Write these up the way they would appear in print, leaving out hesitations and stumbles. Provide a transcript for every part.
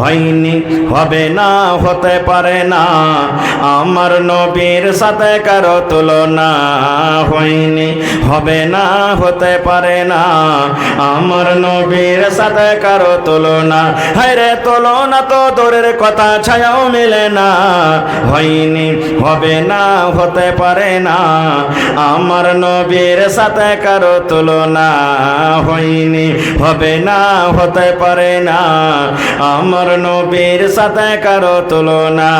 হয়নি, হবে না, হতে পারে না। আমার নবীর সাথে কারো তুলনা হয়নি, হবে না, হতে পারে না। আমার নবীর সাথে কারো তুলনা, হায়রে তুলনা তো দূরের কথা, ছায়াও মিলে না। হয়নি, হবে না, হতে পারে না। আমার নবীর সাথে কারো তুলনা হয়নি, হবে না, হতে পারে না। আমার নবীর সাথে কারো তুলনা।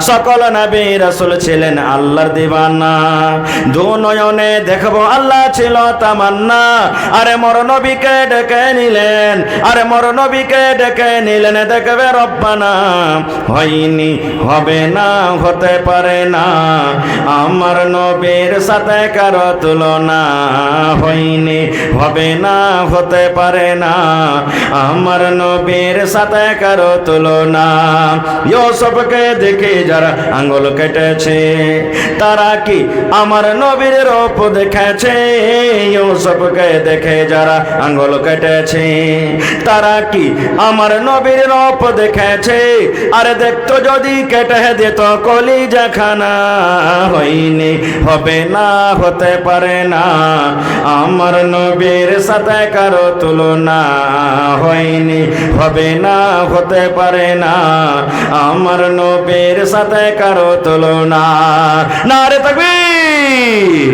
সকল নবী রাসূল ছিলেন আল্লাহর দিওয়ানা, দু নয়নে দেখবো আল্লাহ ছিল তামান্না। আরে মোর নবীকে ডেকে নিলেন, আরে মোর নবীকে ডেকে নিলেন, দেখবে রব্বানা। হয়নি, হবে না, হতে পারে না। আমার নবীর সাথে কারো তুলনা হয়নি, হবে না, হতে পারে না। আমার নবীর সাথে কারো তুলনা। ইউসুফকে দেখে যারা আঙ্গুল কেটেছে, তারা কি আমার নবীর রূপ দেখেছে? ইউসুফকে দেখে যারা আঙ্গুল কেটেছে, তারা কি আমার নবীর রূপ দেখেছে? আরে দেখতো যদি কেটে দিত কলিজা খানা। হয়নি, হবে না, হতে পারে না। আমার নবীর সাথে কারো তুলনা হয়নি, হবে না, হতে পারে না। আমার নবীর সাথে কারো তুলনা। নারে তাকবীর।